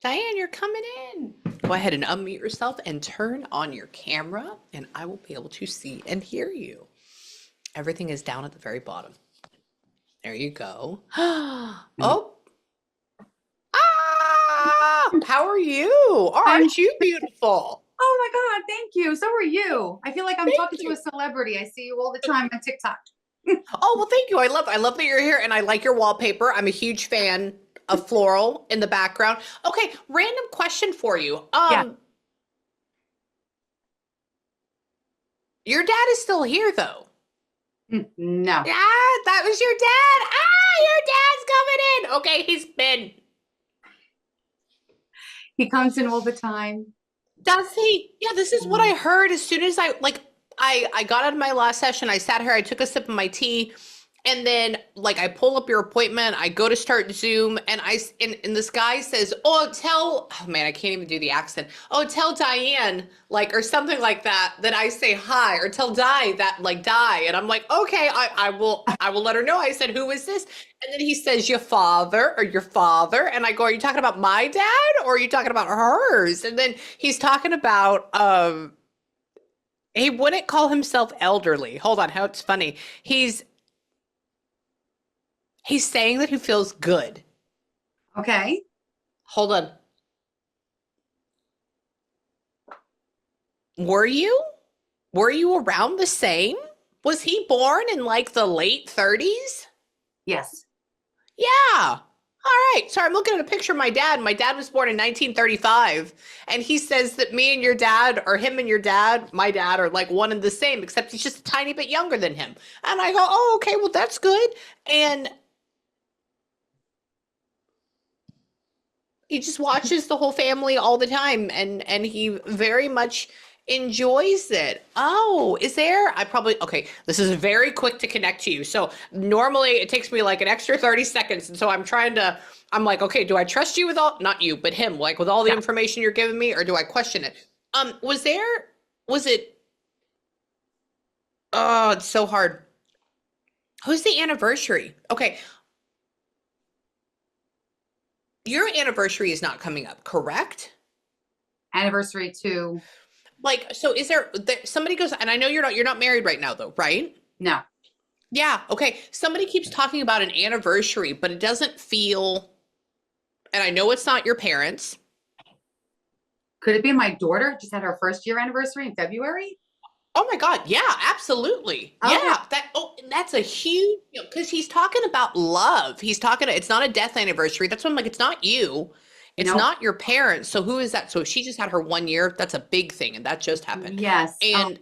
Diane, you're coming in. Go ahead and unmute yourself and turn on your camera, and I will be able to see and hear you. Everything is down at the very bottom. There you go. Oh, how are you? I'm, Aren't you beautiful? oh my God, thank you. So are you. I feel like I'm Thank talking to you. a celebrity. I see you all the time on TikTok. Oh, well, thank you. I love that you're here, and I like your wallpaper. I'm a huge fan of floral in the background. Okay, random question for you. Yeah. Your dad is still here though. No. Yeah, that was your dad. Your dad's coming in. Okay, he's been. He comes in all the time. Does he? Yeah, this is what I heard as soon as I got out of my last session. I sat here, I took a sip of my tea, and then I pull up your appointment, I go to start Zoom, and and this guy says, oh man, I can't even do the accent. Oh, tell Diane, or something like that, that I say hi, or tell Di that Di. And I'm like, okay, I will let her know. I said, who is this? And then he says, your father. And I go, are you talking about my dad or are you talking about hers? And then he's talking about he wouldn't call himself elderly. Hold on, how it's funny. He's saying that he feels good. Okay. Hold on. Were you? Were you around the same? Was he born in the late 30s? Yes. Yeah. All right. Sorry, I'm looking at a picture of my dad. My dad was born in 1935, and he says that me and your dad, or him and your dad, my dad, are one and the same, except he's just a tiny bit younger than him. And I go, oh, okay, well, that's good. And he just watches the whole family all the time, and he very much enjoys it. Oh, is there? Okay, this is very quick to connect to you. So normally it takes me an extra 30 seconds. And so I'm like, okay, do I trust you with not you, but him, with all the information you're giving me, or do I question it? Was it, oh, it's so hard. Who's the anniversary? Okay. Your anniversary is not coming up, correct? Anniversary to. So is there somebody goes, and I know you're not married right now though, right? No. Yeah. Okay. Somebody keeps talking about an anniversary, but it doesn't feel, and I know it's not your parents. Could it be my daughter just had her first year anniversary in February? Oh my God. Yeah, absolutely. Okay. Yeah. That's a huge, because he's talking about love. It's not a death anniversary. That's when I'm like, it's not you. It's not your parents. So who is that? So if she just had her 1 year, that's a big thing. And that just happened. Yes. And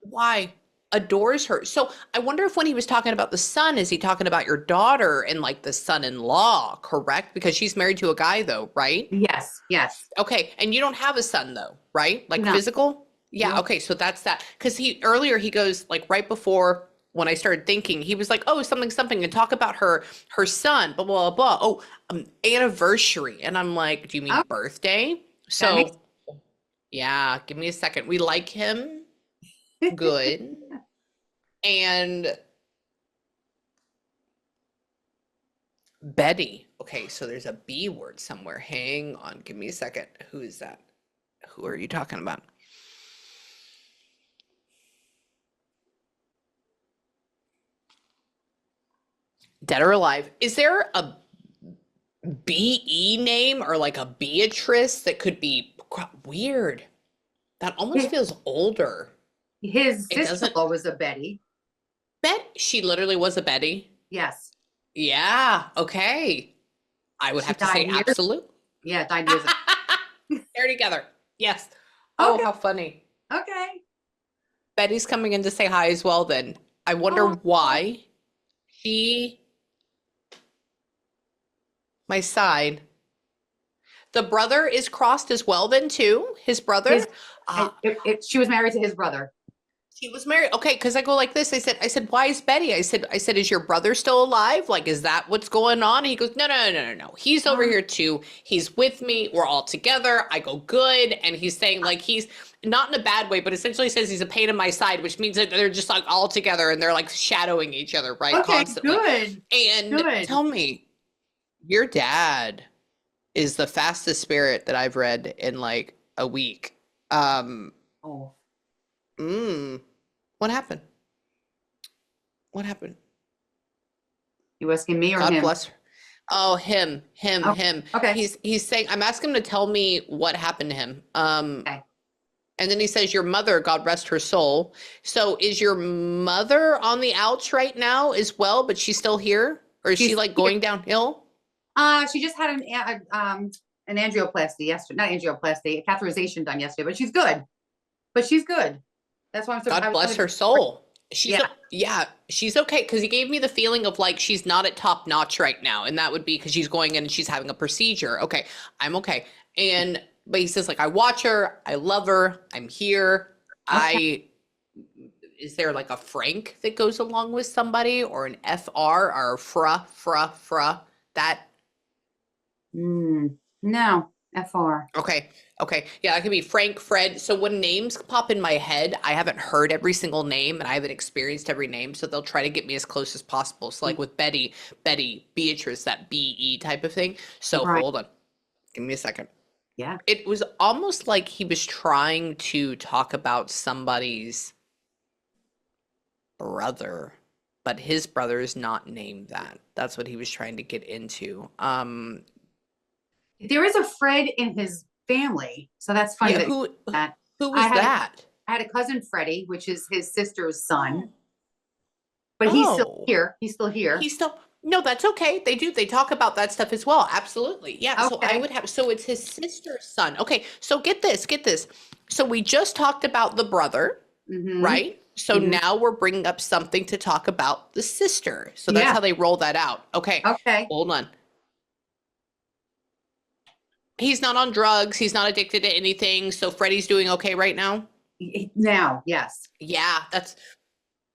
why? Adores her. So I wonder if when he was talking about the son, is he talking about your daughter and the son-in-law, correct? Because she's married to a guy though, right? Yes. Yes. Okay. And you don't have a son though, right? No. Physical? Yeah. No. Okay. So that's that. Because earlier he goes right before, when I started thinking, he was like, oh, something, and talk about her son, blah, blah, blah. Oh, anniversary. And I'm like, do you mean birthday? So yeah, give me a second. We like him. Good. And Betty. Okay, so there's a B word somewhere. Hang on. Give me a second. Who is that? Who are you talking about? Dead or alive. Is there a BE name or a Beatrice that could be weird? That almost feels older. His sister-in-law was a Betty. She literally was a Betty? Yes. Yeah, okay. I would have to say absolute. Yeah, died years ago. They're together. Yes. Oh, okay. How funny. Okay. Betty's coming in to say hi as well then. I wonder why my side. The brother is crossed as well then too? His brother? She was married to his brother. She was married. Okay, because I go like this. I said, why is Betty? I said, is your brother still alive? Is that what's going on? And he goes, no. He's over here too. He's with me. We're all together. I go, good. And he's saying he's not in a bad way, but essentially says he's a pain in my side, which means that they're just all together and they're shadowing each other, right? Okay, constantly. good. And tell me, your dad is the fastest spirit that I've read in like a week. Um, Oh, mm, what happened? What happened? you asking me or God him? bless her. Oh, him, him, Oh, him. okay. He's saying I'm asking him to tell me what happened to him. Okay. And then he says your mother, God rest her soul. So is your mother on the outs right now as well, but she's still here? Or is she She's like here. going downhill? She just had an angioplasty yesterday, not angioplasty, a catheterization done yesterday, but she's good. But she's good. That's why I'm so, I God was bless really, her soul. She's yeah. a, yeah, she's okay. Cause he gave me the feeling of like she's not at top notch right now. And that would be because she's going in and she's having a procedure. Okay, I'm okay. And but he says, like, I watch her, I love her, I'm here. Okay. I is there like a Frank that goes along with somebody or an FR or fra? That No, FR. okay. Okay. Yeah, that could be Frank, Fred. So when names pop in my head, I haven't heard every single name and I haven't experienced every name. So they'll try to get me as close as possible. So like with Betty, Beatrice, that BE type of thing. So Right. hold on. Give me a second. Yeah. It was almost like he was trying to talk about somebody's brother, but his brother is not named that. That's what he was trying to get into. There is a Fred in his family, so that's funny Yeah, that you said that. who I was had a that? I had a cousin Freddie, which is his sister's son, but he's still Oh, here. He's still here. he's still, no, that's okay. They talk about that stuff as well. Absolutely. Yeah. So I Okay. would have, so it's his sister's son. Okay. So get this. So we just talked about the brother, Mm-hmm. right? So Mm-hmm. now we're bringing up something to talk about the sister. So that's Yeah. how they roll that out. Okay. Okay. Hold on. He's not on drugs. He's not addicted to anything. So Freddie's doing okay right now. Now, yes. Yeah, that's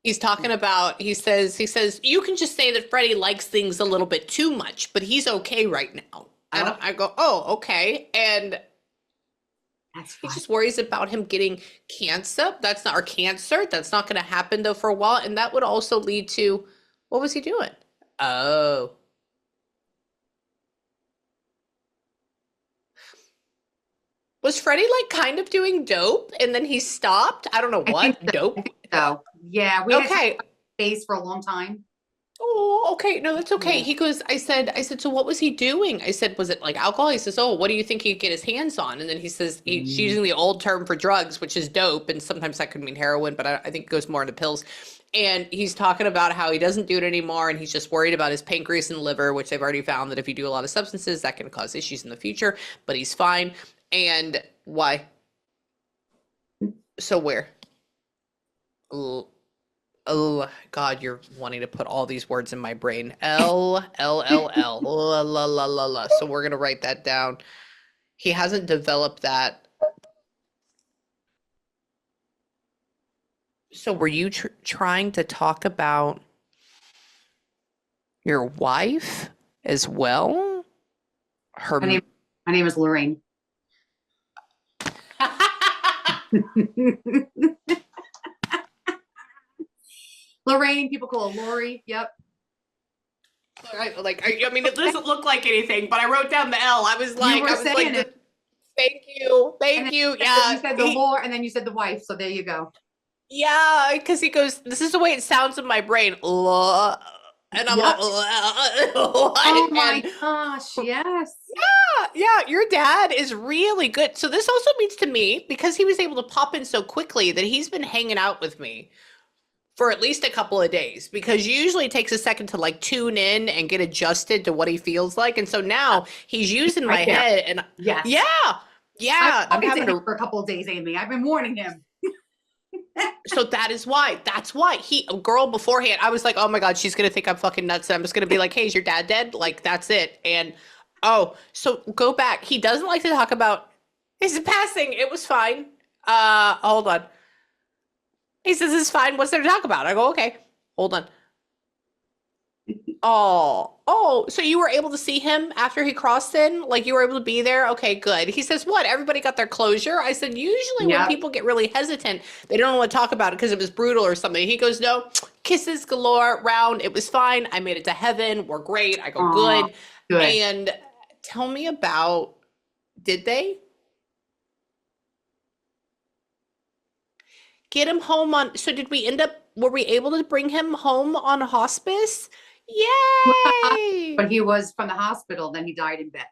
he's talking about. He says you can just say that Freddie likes things a little bit too much, but he's okay right now. And Oh, I go, oh, okay. And that's he fine. just worries about him getting cancer. That's not or cancer. That's not going to happen though for a while, and that would also lead to what was he doing? Oh, was Freddie like kind of doing dope and then he stopped? I don't know I think what so. I dope. think so. Yeah, we had Okay, space for a long time. oh, okay. No, that's okay. Yeah. He goes, I said, so what was he doing? I said, was it like alcohol? He says, oh, what do you think he'd get his hands on? And then he says, he's Mm. using the old term for drugs, which is dope. And sometimes that could mean heroin, but I think it goes more into pills. And he's talking about how he doesn't do it anymore. And he's just worried about his pancreas and liver, which they've already found that if you do a lot of substances, that can cause issues in the future, but he's fine. And why? So where? Oh God, you're wanting to put all these words in my brain. L, la, la, la, la, la. So we're gonna write that down. He hasn't developed that. So were you trying to talk about your wife as well? Her. My name, my name is Lorraine. Lorraine, people call her Lori. Yep. I mean, it doesn't look like anything, but I wrote down the L. I was You like, were I was like, saying it. thank you, And thank then you. you Yeah, said the Lord, and then you said the wife. So there you go. yeah, because he goes, this is the way it sounds in my brain. And I'm like, Yep. Oh my and gosh. Yes. yeah, your dad is really good. So this also means to me, because he was able to pop in so quickly, that he's been hanging out with me for at least a couple of days, because usually it takes a second to like tune in and get adjusted to what he feels like. And so now he's using my Right there. head and Yes. yeah, I've yeah, I'm talked to having him to. for a couple of days, Amy. I've been warning him. So that is why. That's why he a girl beforehand. I was like, oh my God, she's gonna think I'm fucking nuts. And I'm just gonna be like, hey, is your dad dead? Like that's it. And oh, so go back. He doesn't like to talk about his passing. It was fine. Hold on. He says it's fine. What's there to talk about? I go, okay. Hold on. Oh, so you were able to see him after he crossed in? Like you were able to be there? Okay, good. He says, what? Everybody got their closure? I said, usually when Yep. people get really hesitant, they don't want to talk about it because it was brutal or something. He goes, no, kisses galore round. It was fine. I made it to heaven. We're great. I go, Aw, good. good. And Tell me about, did they get him home on, so did we end up, were we able to bring him home on hospice? Yay! But he was from the hospital, then he died in bed.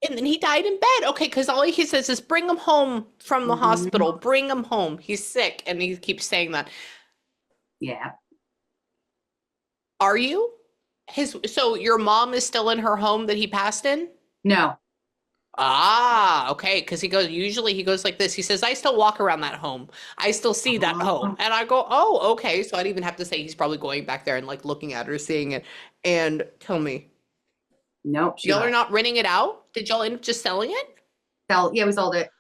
And then he died in bed. Okay, because all he says is bring him home from the hospital. Bring him home. He's sick. And he keeps saying that. Yeah. Are you? So your mom is still in her home that he passed in? No. Ah, okay. Because usually he goes like this. He says, I still walk around that home. I still see that home. And I go, oh, okay. So I'd even have to say he's probably going back there and like looking at her, seeing it. And tell me, Nope. y'all are not renting it out? Did y'all end up just selling it? Yeah, we sold it.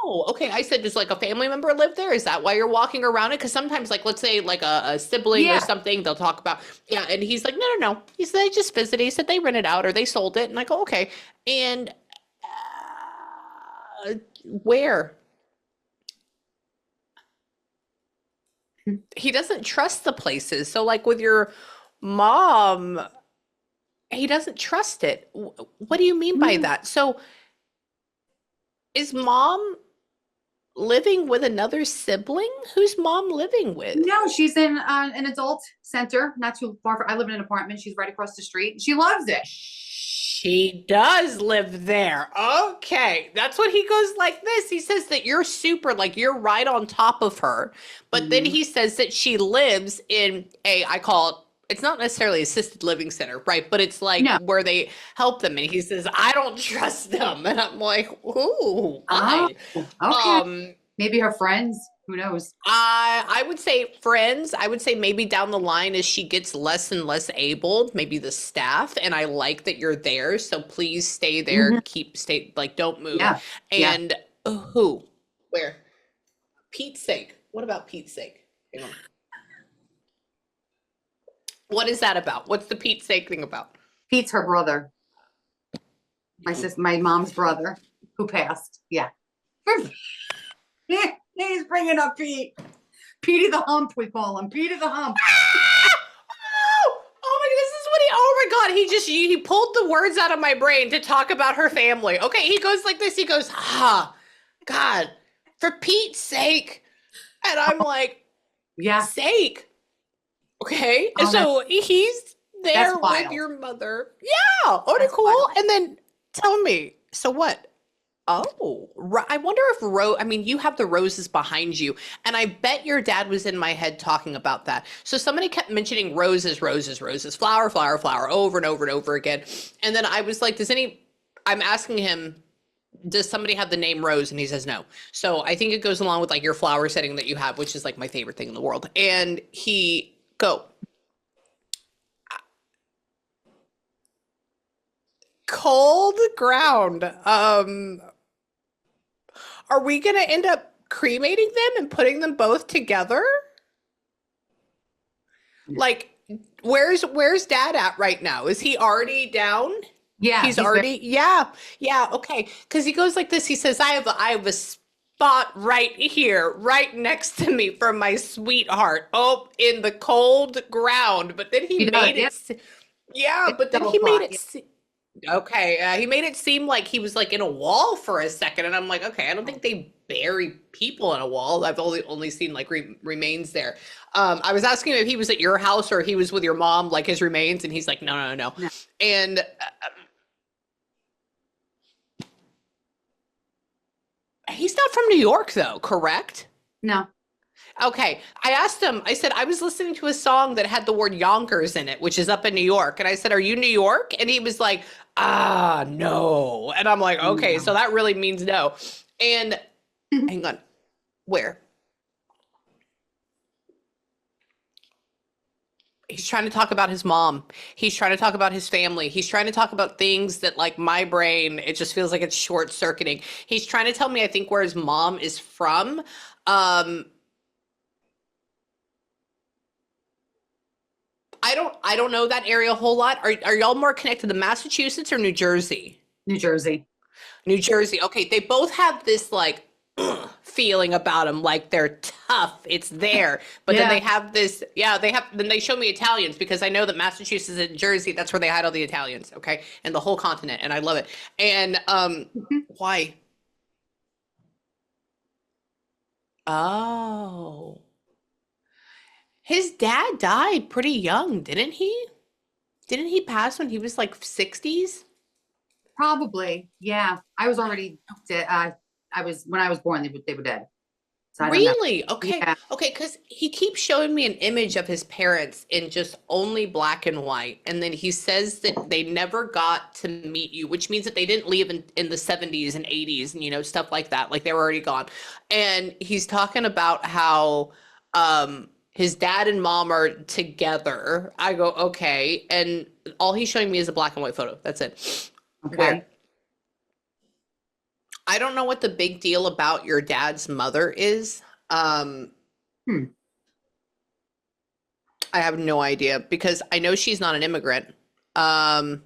Oh, okay. I said, does like a family member live there? Is that why you're walking around it? Because sometimes, like, let's say like a sibling or something, they'll talk about, yeah. And he's like, no. He said, they just visited. He said they rented out or they sold it. And I go, okay. And where? He doesn't trust the places. So like with your mom, he doesn't trust it. What do you mean by that? So is mom living with another sibling? Who's mom living with? No, she's in an adult center, not too far. I live in an apartment. She's right across the street. She loves it. She does live there. Okay. That's what he goes like this. He says that you're super, like you're right on top of her. But then he says that she lives in I call it, it's not necessarily assisted living center, right? But it's like where they help them. And he says, I don't trust them. And I'm like, ooh, why? Okay. Maybe her friends. Who knows? I would say friends. I would say maybe down the line as she gets less and less able, maybe the staff. And I like that you're there. So please stay there. Stay, like, don't move. Yeah. And who? Where? Pete's sake. What about Pete's sake? Hang on. What is that about? What's the Pete's sake thing about? Pete's her brother. My mom's brother who passed. Yeah. He's bringing up Pete. Petey the Hump, we call him. Petey the Hump. Oh my God, this is what oh my God, he pulled the words out of my brain to talk about her family. Okay, he goes like this. He goes, God, for Pete's sake. And I'm like, sake. Okay. And so he's there with your mother. Yeah. Oh, cool. Wild. And then tell me, so what? Oh, I wonder if you have the roses behind you, and I bet your dad was in my head talking about that. So somebody kept mentioning roses, flower, flower, flower, over and over and over again. And then I was like, I'm asking him, does somebody have the name Rose? And he says no. So I think it goes along with like your flower setting that you have, which is like my favorite thing in the world. And cold ground. Are we going to end up cremating them and putting them both together? Like, where's Dad at right now? Is he already down? Yeah. He's already, yeah. Okay. Cause he goes like this. He says, I have a spot right here, right next to me for my sweetheart. Oh, in the cold ground. But then he made it. Yeah. But then he made it. Okay, he made it seem like he was like in a wall for a second, and I'm like, okay, I don't think they bury people in a wall. I've only seen like remains there. I was asking him if he was at your house or he was with your mom, like his remains, and he's like, no. And he's not from New York, though, correct? No. Okay. I asked him, I said, I was listening to a song that had the word Yonkers in it, which is up in New York. And I said, are you New York? And he was like, no. And I'm like, okay, so that really means no. And hang on, where? He's trying to talk about his mom. He's trying to talk about his family. He's trying to talk about things that like my brain, it just feels like it's short circuiting. He's trying to tell me, I think, where his mom is from. I don't know that area a whole lot. Are y'all more connected to Massachusetts or New Jersey? New Jersey. New Jersey. Okay, they both have this like feeling about them, like they're tough. It's there. But then Yeah. they have this, yeah, then they show me Italians because I know that Massachusetts and Jersey, that's where they hide all the Italians, okay? And the whole continent, and I love it. And why? Oh. His dad died pretty young, didn't he? Didn't he pass when he was like 60s? Probably. Yeah. I was already dead. I was when I was born, they were dead. So I don't know. Really? Okay. Yeah. Okay, because he keeps showing me an image of his parents in just only black and white. And then he says that they never got to meet you, which means that they didn't leave in the 70s and 80s and, stuff like that. Like they were already gone. And he's talking about how his dad and mom are together. I go, okay. And all he's showing me is a black and white photo. That's it. Okay. Where I don't know what the big deal about your dad's mother is. Hmm. I have no idea because I know she's not an immigrant. Um,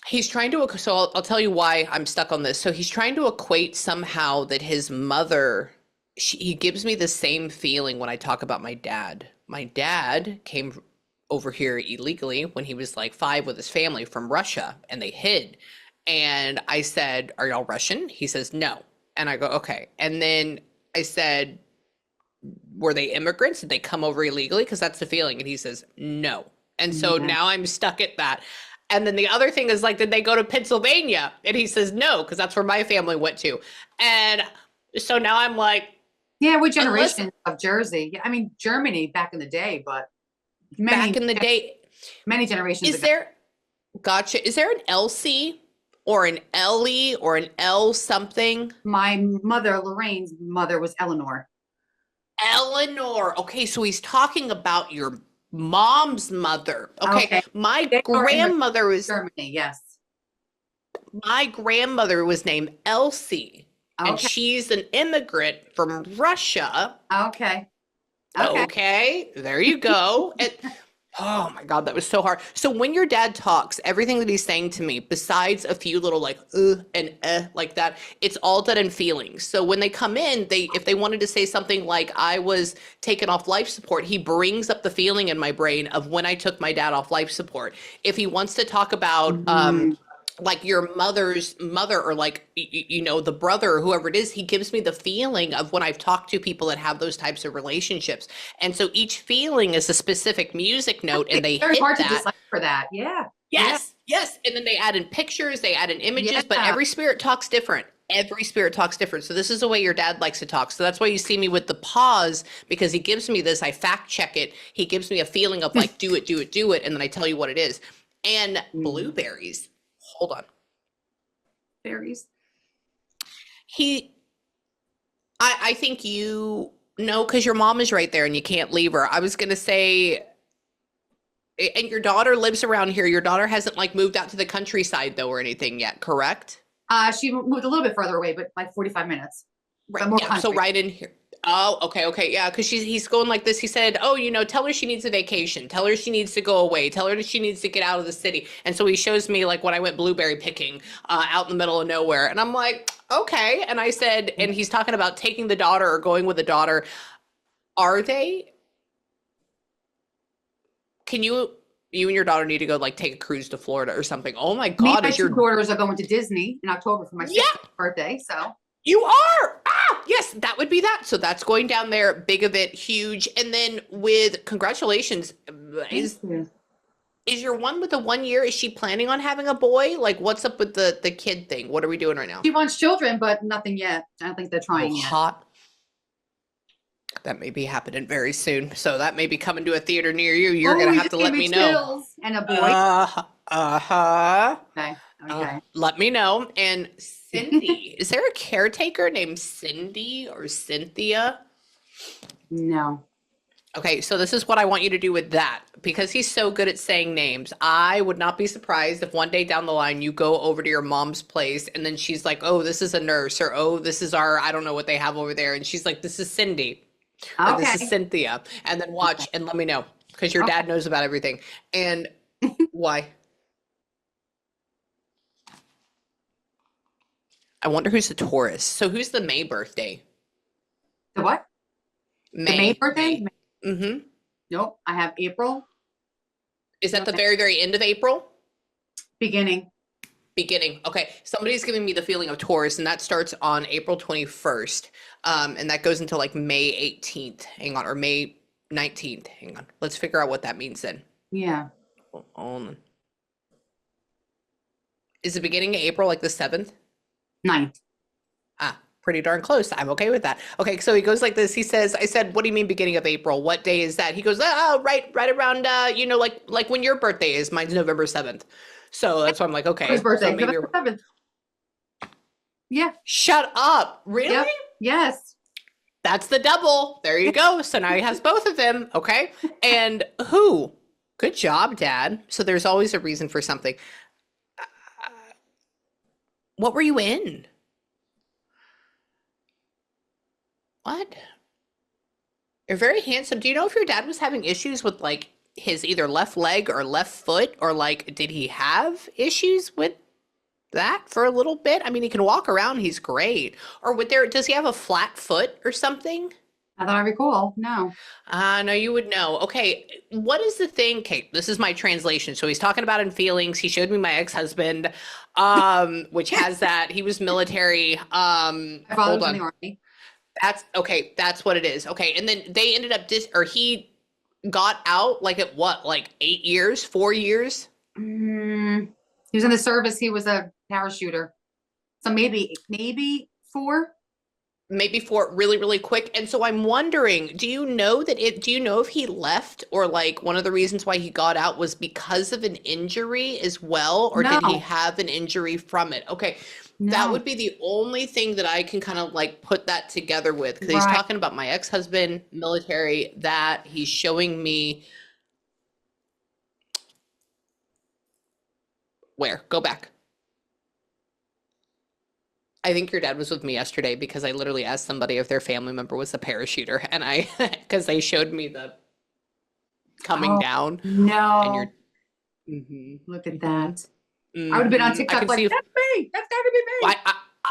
he's trying to, so I'll tell you why I'm stuck on this. So he's trying to equate somehow that his mother, he gives me the same feeling when I talk about my dad. My dad came over here illegally when he was like 5 with his family from Russia and they hid. And I said, "Are y'all Russian?" He says, "No." And I go, "Okay." And then I said, "Were they immigrants? Did they come over illegally?" Because that's the feeling. And he says, "No." And so Yeah. now I'm stuck at that. And then the other thing is like, did they go to Pennsylvania? And he says, "No," because that's where my family went to. And so now I'm like, Yeah. What unless generation of Jersey? Yeah. I mean, Germany back in the day, but back many, in the day, many generations is ago. there, gotcha, is there an Elsie or an Ellie or an L something? My mother, Lorraine's mother, was Eleanor. Eleanor. Okay, so he's talking about your mom's mother. Okay, Okay. my They were immigrants grandmother from was Germany. Yes. my grandmother was named Elsie, and Okay. she's an immigrant from Russia. Okay. Okay. Okay, there you go. And oh my God, that was so hard. So when your dad talks, everything that he's saying to me, besides a few little like and like that, it's all done in feelings. So when they come in, if they wanted to say something like I was taken off life support, he brings up the feeling in my brain of when I took my dad off life support. If he wants to talk about Mm, like your mother's mother or like the brother or whoever it is, he gives me the feeling of when I've talked to people that have those types of relationships. And so each feeling is a specific music note and they it's very hit hard to that. decipher that. Yeah. Yeah. Yes. And then they add in pictures, they add in images, but Yeah. every spirit talks different. Every spirit talks different. So this is the way your dad likes to talk. So that's why you see me with the pause, because he gives me this, I fact check it. He gives me a feeling of like, do it, do it, do it. And then I tell you what it is. And Mm, blueberries, hold on. Berries. He, I think you know, because your mom is right there and you can't leave her. I was going to say, and your daughter lives around here. Your daughter hasn't like moved out to the countryside though or anything yet, correct? She moved a little bit further away, but like 45 minutes. Right. But more Yeah. So country. right in here. Oh, okay. Okay. Yeah. Cause he's going like this. He said, "Oh, tell her she needs a vacation. Tell her she needs to go away. Tell her that she needs to get out of the city." And so he shows me like when I went blueberry picking out in the middle of nowhere. And I'm like, okay. And I said, and he's talking about taking the daughter or going with the daughter. Are they, can you and your daughter need to go like take a cruise to Florida or something? Oh my Me and God. my Is two your, daughters are going to Disney in October for my yeah, 60th birthday. So you are. Ah, yes, that would be that. So that's going down there, big event, huge. And then with congratulations, thank is you. is your one with the 1 year? Is she planning on having a boy? Like, what's up with the kid thing? What are we doing right now? She wants children, but nothing yet. I don't think they're Oh, trying yet. hot. That may be happening very soon. So that may be coming to a theater near you. You're Oh, gonna you have just to gave let me me know. chills. And a boy. Uh-huh. Okay. Okay. Let me know. And Cindy, is there a caretaker named Cindy or Cynthia? No. Okay, so this is what I want you to do with that. Because he's so good at saying names, I would not be surprised if one day down the line you go over to your mom's place and then she's like, "Oh, this is a nurse," or "Oh, this is our, I don't know what they have over there." And she's like, "This is Cindy," or "This is Okay. Cynthia." And then Okay. watch and let me know because your Okay. dad knows about everything. And why? I wonder who's the Taurus. So who's the May birthday? The what? The May birthday? Mm-hmm. Nope. I have April. Is that the very, very end of April? Beginning. Beginning. Okay. Somebody's giving me the feeling of Taurus, and that starts on April 21st. And that goes until like May 18th. Hang on, or May 19th. Hang on. Let's figure out what that means then. Yeah. Hold on. Is the beginning of April like the 7th? 9th. Ah, pretty darn close. I'm okay with that. Okay, so he goes like this. He says, I said, what do you mean beginning of April? What day is that? He goes, oh, right around, like when your birthday is. Mine's November 7th. So that's why I'm like, okay. His birthday, So maybe November 7th. Yeah. Shut up. Really? Yep. Yes. That's the double. There you go. So now he has both of them. Okay. And who? Good job, Dad. So there's always a reason for something. What were you in? What? You're very handsome. Do you know if your dad was having issues with like his either left leg or left foot, or like did he have issues with that for a little bit? I mean, he can walk around, he's great. Or does he have a flat foot or something? I thought I recall. No. No, you would know. Okay, what is the thing? Okay, this is my translation. So he's talking about in feelings. He showed me my ex-husband, which has that. He was military. My father was in the army. That's okay. That's what it is. Okay, and then they ended up he got out like at what, like 8 years, 4 years? He was in the service. He was a parachuter. So maybe 4. Maybe 4 really, really quick. And so I'm wondering, do you know if he left, or like one of the reasons why he got out was because of an injury as well? Or did he No. have an injury from it? Okay. That No. would be the only thing that I can kind of like put that together with, because he's Right. talking about my ex-husband, military, that he's showing me where? Go back. I think your dad was with me yesterday because I literally asked somebody if their family member was a parachuter, and because they showed me the coming down, and No. you're, mhm, Look at that. mhm, I would have been on I TikTok can like, see if, that's me. That's gotta be me.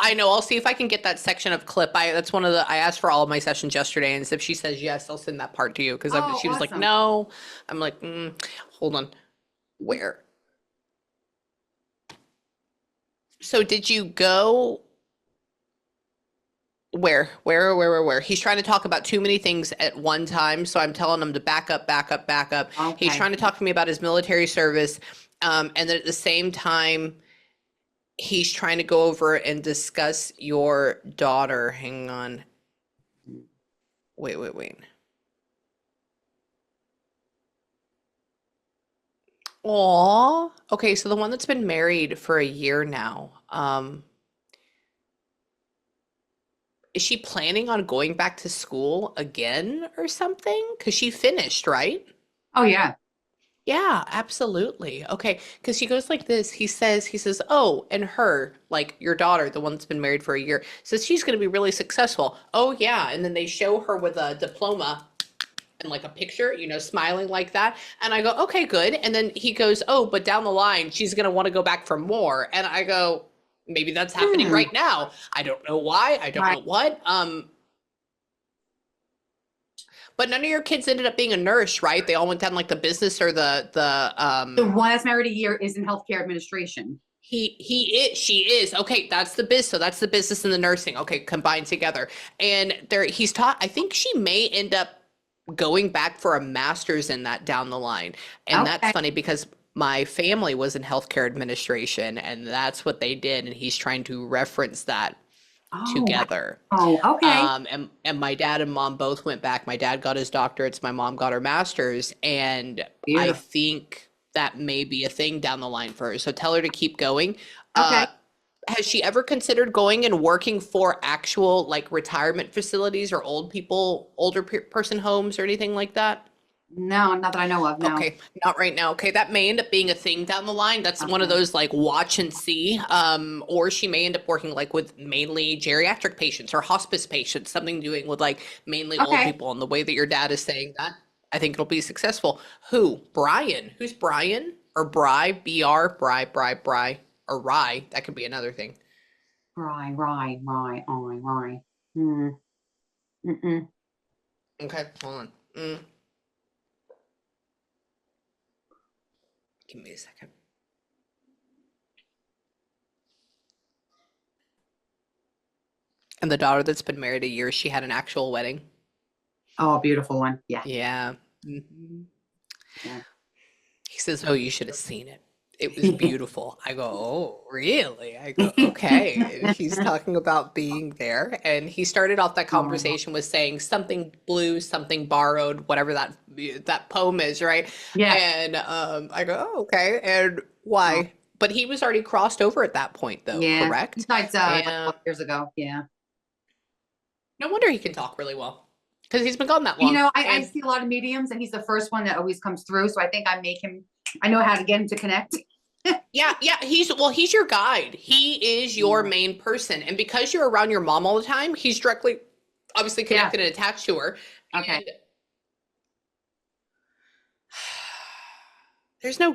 I know, I'll see if I can get that section of clip. That's one of I asked for all of my sessions yesterday, and if she says yes, I'll send that part to you, because Oh, she was like, awesome. no. I'm like, hold on. Where? So did you go? Where? He's trying to talk about too many things at one time. So I'm telling him to back up. He's Okay. trying to talk to me about his military service. And then at the same time, he's trying to go over and discuss your daughter. Hang on. Wait. Aw. Okay, so the one that's been married for a year now. Is she planning on going back to school again or something? Because she finished, right? Oh yeah. Yeah, absolutely. Okay, because she goes like this. He says, oh, and her, like your daughter, the one that's been married for a year, says she's going to be really successful. Oh, yeah. And then they show her with a diploma and like a picture, smiling like that. And I go, okay, good. And then he goes, oh, but down the line, she's going to want to go back for more. And I go, maybe that's happening right now. I don't know why. I don't know what. But none of your kids ended up being a nurse, right? They all went down like the business or The one that's married a year is in healthcare administration. She is. Okay, that's the biz. So that's the business and the nursing. Okay, combined together. And he's taught, I think she may end up going back for a master's in that down the line. And that's Okay. funny because my family was in healthcare administration, and that's what they did. And he's trying to reference that Oh, together. oh, okay. And my dad and mom both went back. My dad got his doctorates, my mom got her master's, and I Beautiful. think that may be a thing down the line for her. So tell her to keep going. Okay. Has she ever considered going and working for actual like retirement facilities or older person homes or anything like that? No, not that I know of. No. Okay, not right now. Okay, that may end up being a thing down the line. That's one of Okay. those like watch and see. Or she may end up working like with mainly geriatric patients or hospice patients, something doing with like mainly old Okay. people. And the way that your dad is saying that, I think it'll be successful. Who? Brian. Who's Brian? Or Bry? BR? Bry? Or Rye? That could be another thing. Right. Mm-mm. Okay, hold on. Give me a second. And the daughter that's been married a year, she had an actual wedding. Oh, a beautiful one. Yeah. Yeah. Mhm. Yeah. He says, "Oh, you should have seen it. It was beautiful." I go, "Oh, really?" I go, "Okay." And he's talking about being there, and he started off that Oh, conversation with saying something blue, something borrowed, whatever that poem is, right? yeah. And I go, "Oh, okay." And Oh, why? But he was already crossed over at that point, though, yeah. correct? Besides, like And 12 years ago. Yeah. no wonder he can talk really well because he's been gone that You long. know, I And see a lot of mediums, and he's the first one that always comes through. So I think I make him. I know how to get him to connect. yeah, he's your guide. He is your Yeah. main person. And because you're around your mom all the time, he's directly obviously Yeah. connected and attached to her. Okay. And there's no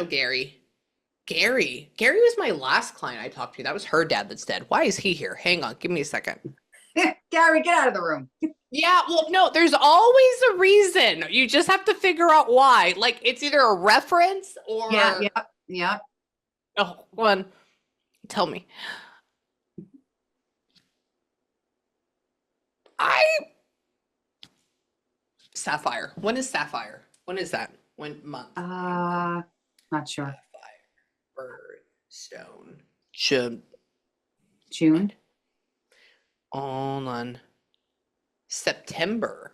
Gary. Gary was my last client I talked to. That was her dad that's dead. Why is he here? Hang on, give me a second. Gary, get out of the room. Yeah, well, no, there's always a reason. You just have to figure out why. Like it's either a reference or Yeah. oh, one. Tell me. I Sapphire. When is Sapphire? When is that? When month? Not sure. Sapphire. Birdstone. June. June. Hold on. September.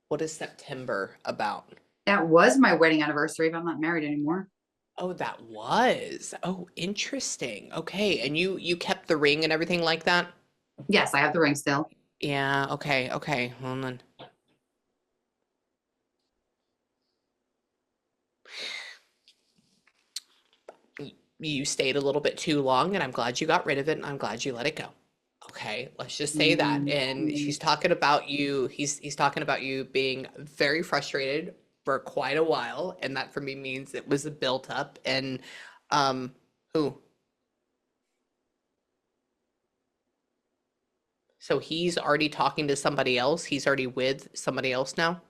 What is September about? That was my wedding anniversary, but I'm not married anymore. Oh, that was. Oh, interesting. Okay, and you kept the ring and everything like that? Yes, I have the ring still. Yeah, okay. Hold on. You stayed a little bit too long, and I'm glad you got rid of it, and I'm glad you let it go. Okay, let's just say that. And Mm, she's talking about you. He's talking about you being very frustrated for quite a while, and that for me means it was a built up. And who? So he's already talking to somebody else. He's already with somebody else now.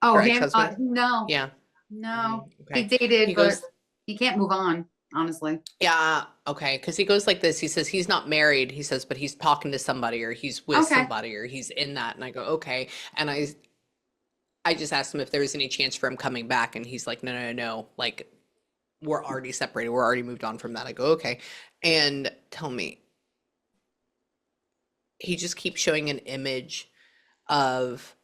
Oh, Her him? ex-husband. No, Yeah. no. He Okay. dated, He but goes, he can't move on, honestly. yeah, okay. Because he goes like this. He says he's not married. He says, but he's talking to somebody or he's with Okay. somebody or he's in that. And I go, okay. And I just asked him if there was any chance for him coming back, and he's like, no. Like we're already separated. We're already moved on from that. I go, okay. And tell me, he just keeps showing an image of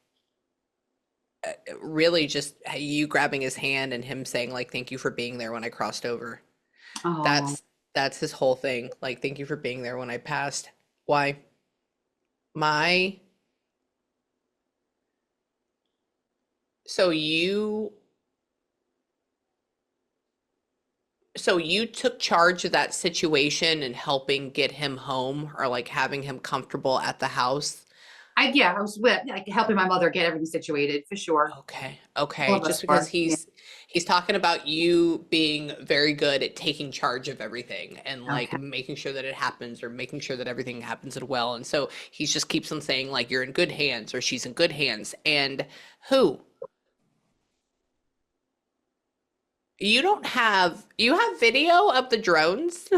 really just you grabbing his hand and him saying like, thank you for being there when I crossed over. Oh, That's his whole thing. Like, thank you for being there when I passed. Why? My so you took charge of that situation and helping get him home or like having him comfortable at the house. I was with like helping my mother get everything situated for sure. Okay. All Okay. of Just us because were. Yeah. he's talking about you being very good at taking charge of everything and like Okay. making sure that it happens or making sure that everything happens as well. And so he just keeps on saying like you're in good hands or she's in good hands. And who? You have video of the drones?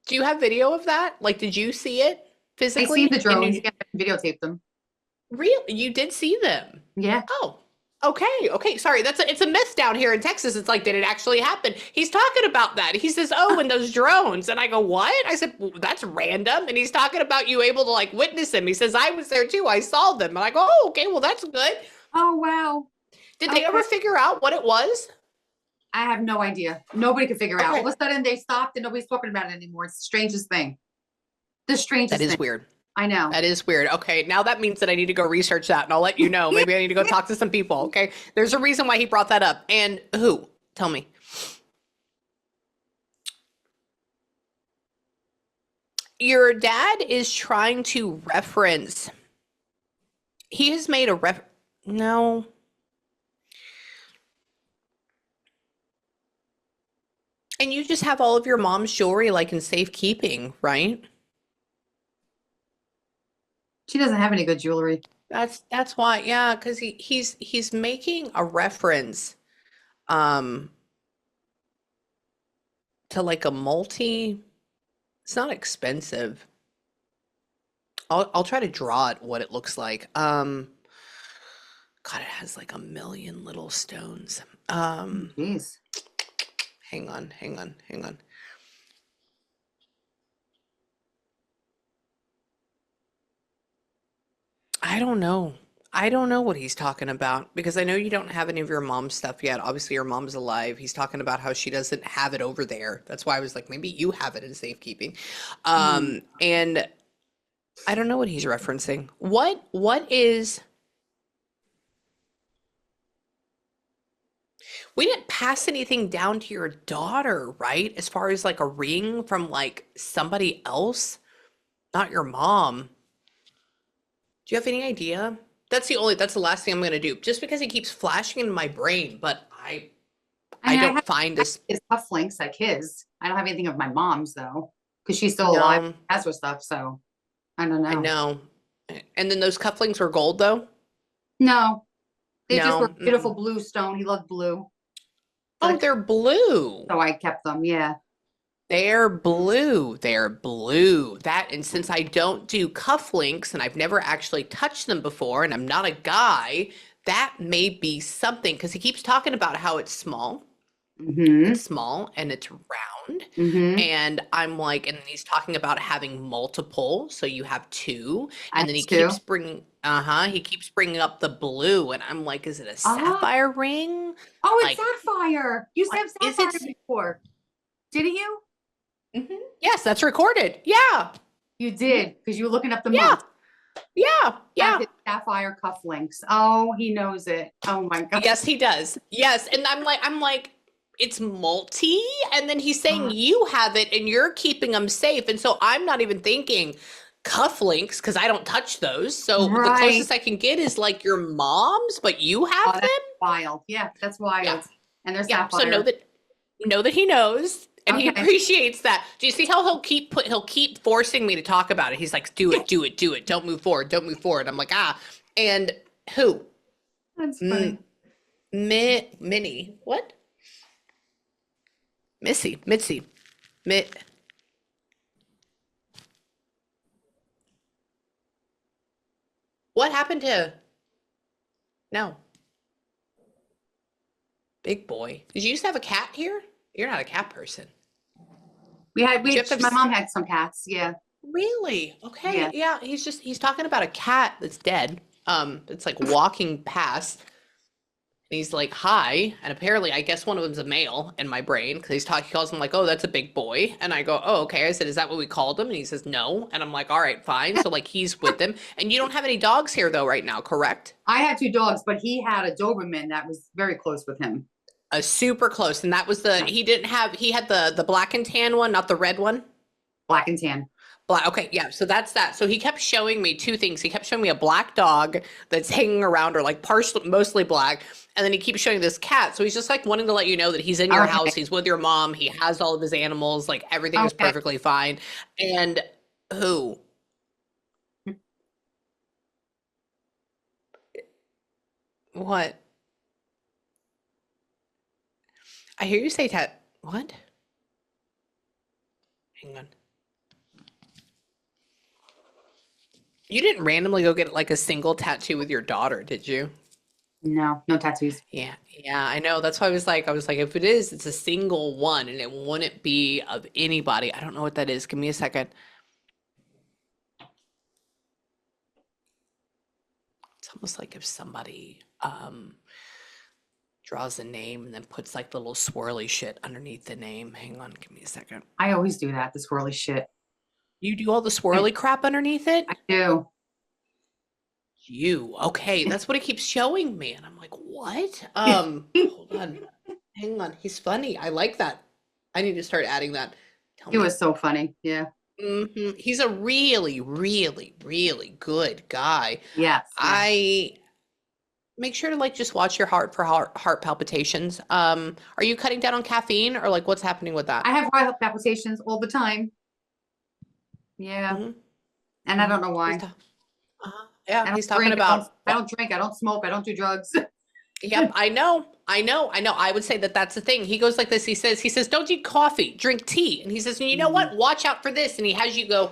Do you have video of that? Like, did you see it I seen the physically in drones. New Yeah, I videotaped them. Real? You did see them? Yeah. Oh, okay. Sorry, it's a myth down here in Texas. It's like, did it actually happen? He's talking about that. He says, "Oh, and those drones," and I go, "What?" I said, well, "That's random." And he's talking about you able to like witness them. He says, "I was there too. I saw them." And I go, "Oh, okay. Well, that's good." Oh, wow. Did they Okay. ever figure out what it was? I have no idea. Nobody could figure out. All Okay, of a sudden they stopped and nobody's talking about it anymore. It's the strangest thing. The that strangest thing. is weird. I know. That is weird. Okay, now that means that I need to go research that and I'll let you know. Maybe I need to go talk to some people. Okay. There's a reason why he brought that up. And who? Tell me. Your dad is trying to reference. He has made a ref. No. And you just have all of your mom's jewelry like in safekeeping, right? She doesn't have any good jewelry. That's why, yeah, because he's making a reference um to like a multi, it's not expensive. I'll try to draw it what it looks like. God, it has like a million little stones. Jeez. Hang on. I don't know. I don't know what he's talking about because I know you don't have any of your mom's stuff yet. Obviously, your mom's alive. He's talking about how she doesn't have it over there. That's why I was like, maybe you have it in safekeeping. And I don't know what he's referencing. What is we didn't pass anything down to your daughter, right? As far as like a ring from like somebody else, not your mom. Do you have any idea? That's the last thing I'm gonna do. Just because he keeps flashing in my brain, but I I don't have find this. his cufflinks like his. I don't have anything of my mom's though, because she's still alive, No, has her stuff. So I don't I know. know. And then those cufflinks were gold though? No, they just No. were beautiful blue stone. He loved blue, Oh, they're blue. so I kept them. Yeah. They're blue. They're blue. That, and since I don't do cufflinks and I've never actually touched them before, and I'm not a guy, that may be something because he keeps talking about how it's small. Mm-hmm. It's small and it's round. Mm-hmm. And I'm like, and then he's talking about having multiple, so you have two. I And then too. he keeps bringing up the blue, and I'm like, is it a Oh, sapphire ring? oh, it's Like, sapphire. You what said is sapphire it? before, didn't you? Yes, that's recorded. Yeah, You did, because you were looking up the yeah, month. yeah. Have his sapphire cufflinks. Oh, he knows it. Oh my God. Yes, he does. Yes, and I'm like, it's multi, and then he's saying you have it and you're keeping them safe, and so I'm not even thinking cufflinks because I don't touch those. So the Right. closest I can get is like your mom's, but you have Oh, them. that's wild. Yeah, that's wild. Yeah, And they're yeah. So sapphire. know that he knows. And he Okay. appreciates that. Do you see how he'll keep forcing me to talk about it? He's like, do it, do it, do it. Don't move forward. Don't move forward. I'm like, ah. And who? That's funny. Minnie. What? Mitzi. Mit. What happened to? No. Big boy. Did you used to have a cat here? You're not a cat person. We had, Do you have to have my mom had some cats. Yeah. Really? Okay. Yeah. Yeah. He's talking about a cat that's dead. It's like walking past. And he's like, hi. And apparently, I guess one of them's a male in my brain because he calls him like, oh, that's a big boy. And I go, oh, okay. I said, is that what we called him? And he says, no. And I'm like, all right, fine. So like he's with them. And you don't have any dogs here though right now, correct? I had two dogs, but he had a Doberman that was very close with him. A super close. And that was he had the black and tan one, not the red one. Black and tan. Black. Okay, yeah. So that's that. So he kept showing me two things. He kept showing me a black dog that's hanging around, or like mostly black, and then he keeps showing this cat. So he's just like wanting to let you know that he's in your house. He's with your mom. He has all of his animals. Like everything is perfectly fine. And who? What? I hear you say what? Hang on. You didn't randomly go get like a single tattoo with your daughter, did you? No, no tattoos. Yeah, I know. That's why I was like, if it is, it's a single one and it wouldn't be of anybody. I don't know what that is. Give me a second. It's almost like if somebody draws a name and then puts like the little swirly shit underneath the name. Hang on, give me a second. I always do that, the swirly shit. You do all the swirly crap underneath it? I do. Okay, that's what it keeps showing me. And I'm like, what? Hold on. Hang on. He's funny. I like that. I need to start adding that. He was so funny. Yeah. He's a really, really, really good guy. Yes. make sure to like just watch your heart for heart palpitations. Are you cutting down on caffeine or like what's happening with that? I have heart palpitations all the time. Yeah. Mhm. And I don't know He's why. Yeah, I don't he's talking drink, about. I don't drink, I don't smoke, I don't do drugs. Yep, I know. I would say that that's the thing. He goes like this. He says, don't eat coffee, drink tea. And he says, and you know what? Watch out for this. And he has you go,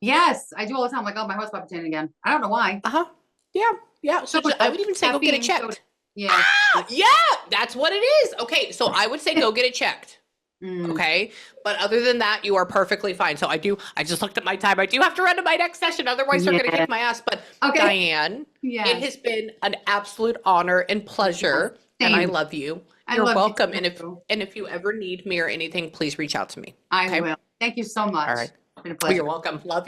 Yes, I do all the time. Like, oh, my heart's palpitating again. I don't know why. uh-huh. Yeah, yeah. So I would even say go get it Caffeine, checked. Yeah. Yeah, that's what it is. Okay, so I would say go get it checked. Okay. But other than that, you are perfectly fine. So I just looked at my time. I do have to run to my next session. Otherwise, they're going to kick my ass. But Okay. Diane, it has been an absolute honor and pleasure. And I Same. love you. I You're love you welcome. too. And if you ever need me or anything, please reach out to me. I Okay? will. Thank you so much. All right. It's been a pleasure. You're welcome. Love you.